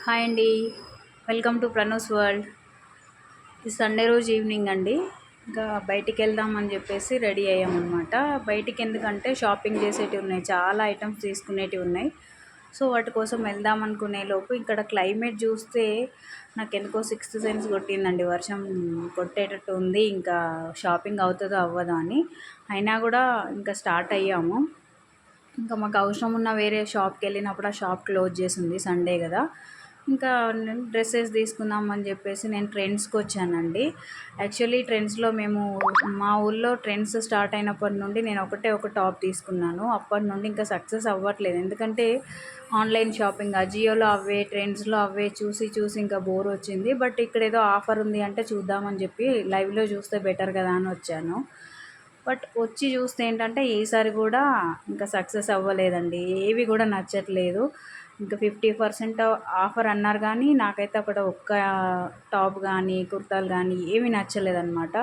Hi అండి. Welcome to Prano's world. ఈ Sunday రోజు ఈవినింగ్ అండి. ఇంకా బయటికి వెళ్దామని చెప్పేసి రెడీ అయ్యామన్నమాట. బయటికి ఎందుకంటే షాపింగ్ చేసేటివి ఉన్నాయి, చాలా ఐటమ్స్ తీసుకునేటివి ఉన్నాయి. సో వాటి కోసం వెళ్దాం అనుకునే లోపు ఇక్కడ క్లైమేట్ చూస్తే నాకు ఎందుకో సిక్స్త్ సెన్స్ కొట్టిందండి. వర్షం కొట్టేటట్టు ఉంది, ఇంకా షాపింగ్ అవుతుందో అవ్వదో అని. అయినా కూడా ఇంకా స్టార్ట్ అయ్యాము. ఇంకా మాకు అవసరం ఉన్న వేరే షాప్కి వెళ్ళినప్పుడు ఆ షాప్ క్లోజ్ చేసింది, సండే కదా. ఇంకా డ్రెస్సెస్ తీసుకుందాం అని చెప్పేసి నేను ట్రెండ్స్కి వచ్చానండి. యాక్చువల్లీ ట్రెండ్స్లో మా ఊళ్ళో ట్రెండ్స్ స్టార్ట్ అయినప్పటి నుండి నేను ఒక టాప్ తీసుకున్నాను. అప్పటి నుండి ఇంకా సక్సెస్ అవ్వట్లేదు, ఎందుకంటే ఆన్లైన్ షాపింగ్ అజియోలో అవే, ట్రెండ్స్లో అవే చూసి చూసి ఇంకా బోర్ వచ్చింది. బట్ ఇక్కడ ఏదో ఆఫర్ ఉంది అంటే చూద్దామని చెప్పి లైవ్లో చూస్తే బెటర్ కదా అని వచ్చాను. బట్ వచ్చి చూస్తే ఏంటంటే ఈసారి కూడా ఇంకా సక్సెస్ అవ్వలేదండి. ఏవి కూడా నచ్చట్లేదు. ఇంకా 50% ఆఫర్ అన్నారు కానీ నాకైతే అక్కడ ఒక్క టాప్ కానీ కుర్తాలు కానీ ఏమీ నచ్చలేదన్నమాట.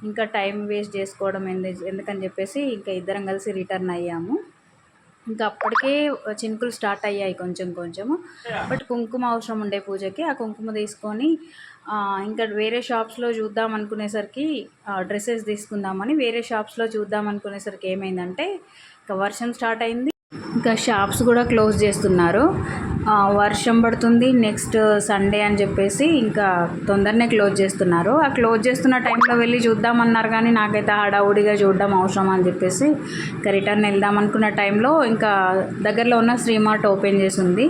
ఇంకా టైం వేస్ట్ చేసుకోవడం ఎందుకని చెప్పేసి ఇంకా ఇద్దరం కలిసి రిటర్న్ అయ్యాము. ఇంకా అప్పటికే చినుకులు స్టార్ట్ అయ్యాయి కొంచెం కొంచెము. బట్ కుంకుమ అవసరం ఉండే పూజకి, ఆ కుంకుమ తీసుకొని ఇంకా వేరే షాప్స్లో చూద్దాం అనుకునేసరికి డ్రెస్సెస్ తీసుకుందామని వేరే షాప్స్లో చూద్దాం అనుకునేసరికి ఏమైందంటే ఇంకా వర్షం స్టార్ట్ అయింది. ఇంకా షాప్స్ కూడా క్లోజ్ చేస్తున్నారు. వర్షం పడుతుంది, నెక్స్ట్ సండే అని చెప్పేసి ఇంకా తొందరనే క్లోజ్ చేస్తున్నారు. ఆ క్లోజ్ చేస్తున్న టైంలో వెళ్ళి చూద్దామన్నారు కానీ నాకైతే హడావుడిగా చూడడం అవసరం అని చెప్పేసి ఇంకా రిటర్న్ వెళ్దాం అనుకున్న టైంలో ఇంకా దగ్గరలో ఉన్న శ్రీమార్ట్ ఓపెన్ చేసి ఉంది.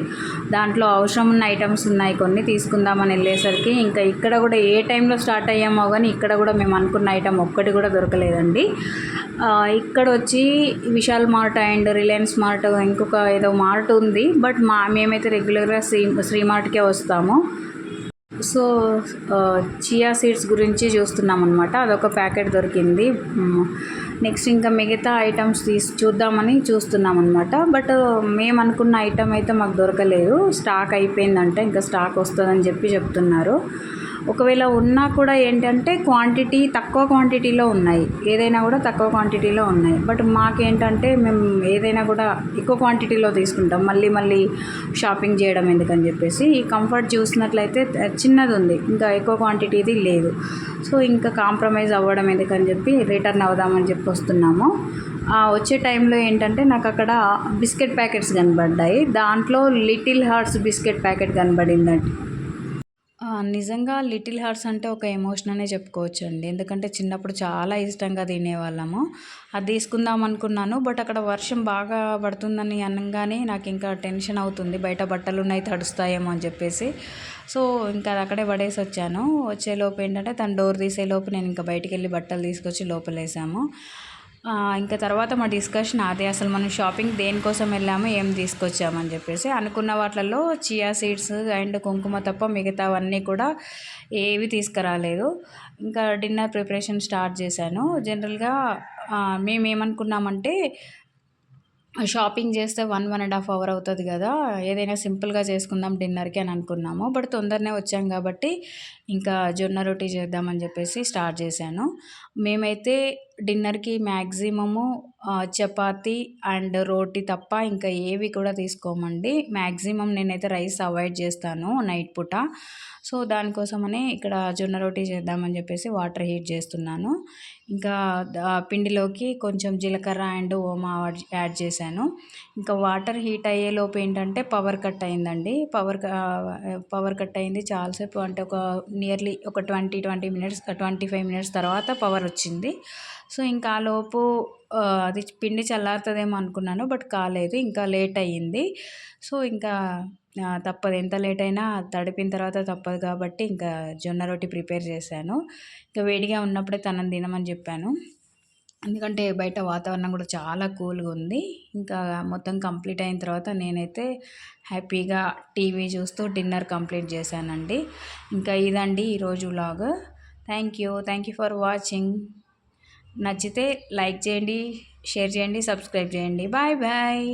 దాంట్లో అవసరం ఉన్న ఐటమ్స్ ఉన్నాయి, కొన్ని తీసుకుందామని వెళ్ళేసరికి ఇంకా ఇక్కడ కూడా ఏ టైంలో స్టార్ట్ అయ్యామో కానీ ఇక్కడ కూడా మేము అనుకున్న ఐటమ్ ఒక్కటి కూడా దొరకలేదండి. ఇక్కడ వచ్చి Vishal mart and Reliance mart, ఇంకొక ఏదో మార్ట్ ఉంది. బట్ మేమైతే రెగ్యులర్గా శ్రీమార్ట్కే వస్తాము. సో చియా సీడ్స్ గురించి చూస్తున్నాం అనమాట. అదొక ప్యాకెట్ దొరికింది. నెక్స్ట్ ఇంకా మిగతా ఐటమ్స్ చూద్దామని చూస్తున్నాం అనమాట. బట్ మేము అనుకున్న ఐటమ్ అయితే మాకు దొరకలేదు, స్టాక్ అయిపోయిందంటే ఇంకా స్టాక్ వస్తుందని చెప్తున్నారు. ఒకవేళ ఉన్నా కూడా ఏంటంటే తక్కువ క్వాంటిటీలో ఉన్నాయి, ఏదైనా కూడా తక్కువ క్వాంటిటీలో ఉన్నాయి. బట్ మాకేంటంటే మేము ఏదైనా కూడా ఎక్కువ క్వాంటిటీలో తీసుకుంటాం, మళ్ళీ షాపింగ్ చేయడం ఎందుకని చెప్పేసి. ఈ కంఫర్ట్ చూసినట్లయితే చిన్నది ఉంది, ఇంకా ఎక్కువ క్వాంటిటీది లేదు. సో ఇంకా కాంప్రమైజ్ అవ్వడం ఎందుకని చెప్పి రిటర్న్ అవుదామని చెప్పి వస్తున్నాము. వచ్చే టైంలో ఏంటంటే నాకు అక్కడ బిస్కెట్ ప్యాకెట్స్ కనబడ్డాయి. దాంట్లో లిటిల్ హార్ట్స్ బిస్కెట్ ప్యాకెట్ కనబడిందండి. నిజంగా లిటిల్ హార్ట్స్ అంటే ఒక ఎమోషన్ అనే చెప్పుకోవచ్చు అండి, ఎందుకంటే చిన్నప్పుడు చాలా ఇష్టంగా తినేవాళ్ళము. అది తీసుకుందాం అనుకున్నాను. బట్ అక్కడ వర్షం బాగా పడుతుందని అనగానే నాకు ఇంకా టెన్షన్ అవుతుంది, బయట బట్టలు ఉన్నాయి తడుస్తాయేమో అని చెప్పేసి. సో ఇంకా అది అక్కడే పడేసి వచ్చాను. వచ్చేలోపు ఏంటంటే తను డోర్ తీసేలోపు నేను ఇంకా బయటికి వెళ్ళి బట్టలు తీసుకొచ్చి లోపలేసాము. ఇంకా తర్వాత మా డిస్కషన్ అదే, అసలు మనం షాపింగ్ దేనికోసం వెళ్ళాము, ఏం తీసుకొచ్చామని చెప్పేసి. అనుకున్న వాటిల్లో చియా సీడ్స్ అండ్ కుంకుమ తప్ప మిగతావన్నీ కూడా ఏవి తీసుకురాలేదు. ఇంకా డిన్నర్ ప్రిపరేషన్ స్టార్ట్ చేశాను. జనరల్గా మేమేమనుకున్నామంటే షాపింగ్ చేస్తే 1.5 అవర్ అవుతుంది కదా, ఏదైనా సింపుల్గా చేసుకుందాం డిన్నర్కి అని అనుకున్నాము. బట్ తొందరనే వచ్చాం కాబట్టి ఇంకా జొన్న రొట్టి చేద్దామని చెప్పేసి స్టార్ట్ చేశాను. మేమైతే డిన్నర్కి మ్యాక్సిమము చపాతీ అండ్ రోటీ తప్ప ఇంకా ఏవి కూడా తీసుకోమండి. మ్యాక్సిమం నేనైతే రైస్ అవాయిడ్ చేస్తాను నైట్ పూట. సో దానికోసమని ఇక్కడ జొన్న రొట్టి చేద్దామని చెప్పేసి వాటర్ హీట్ చేస్తున్నాను. ఇంకా పిండిలోకి కొంచెం జీలకర్ర అండ్ ఓమా యాడ్ చేశాను. ఇంకా వాటర్ హీట్ అయ్యేలోపు ఏంటంటే పవర్ కట్ అయిందండి. పవర్ కట్ అయింది చాలాసేపు, అంటే ఒక నియర్లీ ఒక 20 మినిట్స్ 25 మినిట్స్ తర్వాత పవర్ వచ్చింది. సో ఇంకా ఆ లోపు అది పిండి చల్లారుతుందేమో అనుకున్నాను, బట్ కాలేదు, ఇంకా లేట్ అయ్యింది. సో ఇంకా తప్పదు, ఎంత లేట్ అయినా తడిపిన తర్వాత తప్పదు కాబట్టి ఇంకా జొన్న రొట్టి ప్రిపేర్ చేశాను. ఇంకా వేడిగా ఉన్నప్పుడే తనని తినమని చెప్పాను, ఎందుకంటే బయట వాతావరణం కూడా చాలా కూల్గా ఉంది. ఇంకా మొత్తం కంప్లీట్ అయిన తర్వాత నేనైతే హ్యాపీగా టీవీ చూస్తూ డిన్నర్ కంప్లీట్ చేశానండి. ఇంకా ఇదండి ఈరోజు vlog. Thank you for watching. నచ్చితే లైక్ చేయండి, షేర్ చేయండి, సబ్స్క్రైబ్ చేయండి. Bye bye.